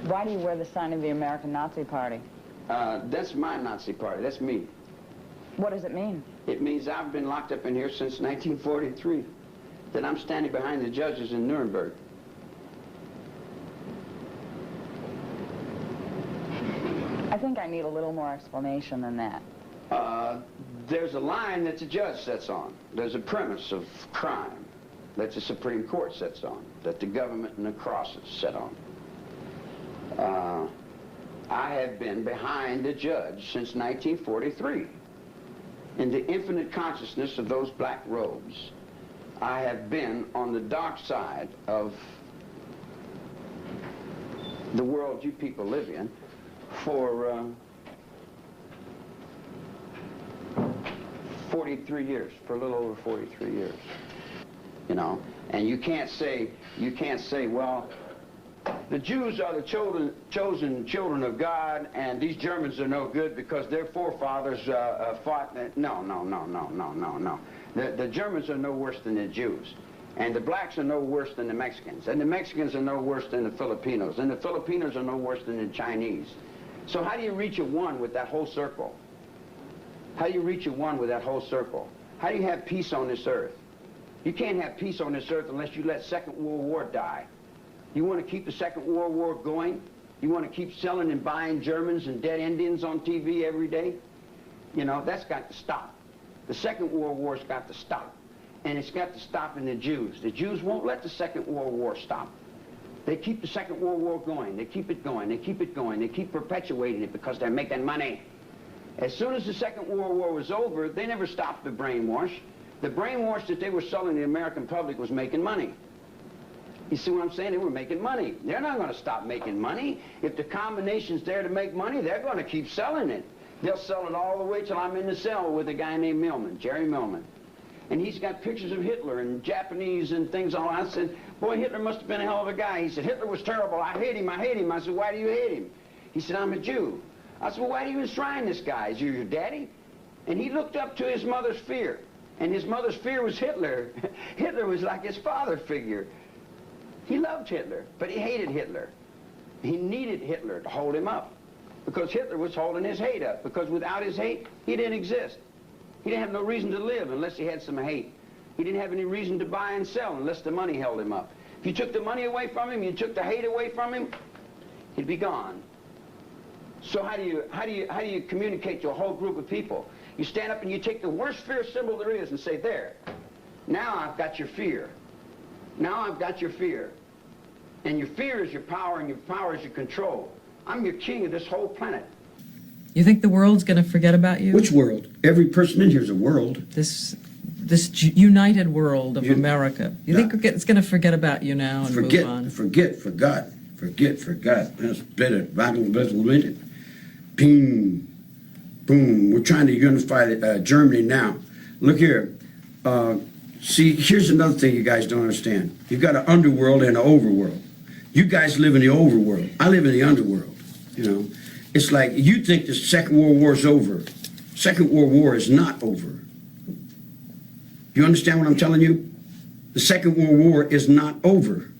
Why do you wear the sign of the American Nazi Party? That's my Nazi Party. That's me. What does it mean? It means I've been locked up in here since 1943. That I'm standing behind the judges in Nuremberg. I think I need a little more explanation than that. There's a line that the judge sets on. There's a premise of crime that the Supreme Court sets on, that the government and the crosses set on. I have been behind the judge since 1943. In the infinite consciousness of those black robes, I have been on the dark side of the world you people live in for 43 years, for a little over 43 years, you know. And you can't say, well, the Jews are the chosen children of God, and these Germans are no good because their forefathers fought. No. The Germans are no worse than the Jews, and the blacks are no worse than the Mexicans, and the Mexicans are no worse than the Filipinos, and the Filipinos are no worse than the Chinese. So how do you reach a one with that whole circle? How do you reach a one with that whole circle? How do you have peace on this earth? You can't have peace on this earth unless you let Second World War die. You want to keep the Second World War going? You want to keep selling and buying Germans and dead Indians on TV every day? You know, that's got to stop. The Second World War's got to stop. And it's got to stop in the Jews. The Jews won't let the Second World War stop. They keep the Second World War going. They keep it going. They keep it going. They keep perpetuating it because they're making money. As soon as the Second World War was over, they never stopped the brainwash. The brainwash that they were selling the American public was making money. You see what I'm saying? They were making money. They're not going to stop making money. If the combination's there to make money, they're going to keep selling it. They'll sell it all the way till I'm in the cell with a guy named Millman, Jerry Millman. And he's got pictures of Hitler and Japanese and things all. I said, boy, Hitler must have been a hell of a guy. He said, Hitler was terrible. I hate him. I hate him. I said, why do you hate him? He said, I'm a Jew. I said, well, why do you enshrine this guy? Is he your daddy? And he looked up to his mother's fear. And his mother's fear was Hitler. Hitler was like his father figure. He loved Hitler, but he hated Hitler. He needed Hitler to hold him up, because Hitler was holding his hate up, because without his hate, he didn't exist. He didn't have no reason to live unless he had some hate. He didn't have any reason to buy and sell unless the money held him up. If you took the money away from him, you took the hate away from him, he'd be gone. So how do you communicate to a whole group of people? You stand up and you take the worst fear symbol there is and say, there, now I've got your fear. Now I've got your fear. And your fear is your power, and your power is your control. I'm your king of this whole planet. You think the world's going to forget about you? Which world? Every person in here is a world. This united world of America. You think it's going to forget about you now and move on? Forget. That's better. Ping, boom. We're trying to unify Germany now. Look here. See, here's another thing you guys don't understand. You've got an underworld and an overworld. You guys live in the overworld. I live in the underworld, you know. It's like you think the Second World War is over. Second World War is not over. You understand what I'm telling you? The Second World War is not over.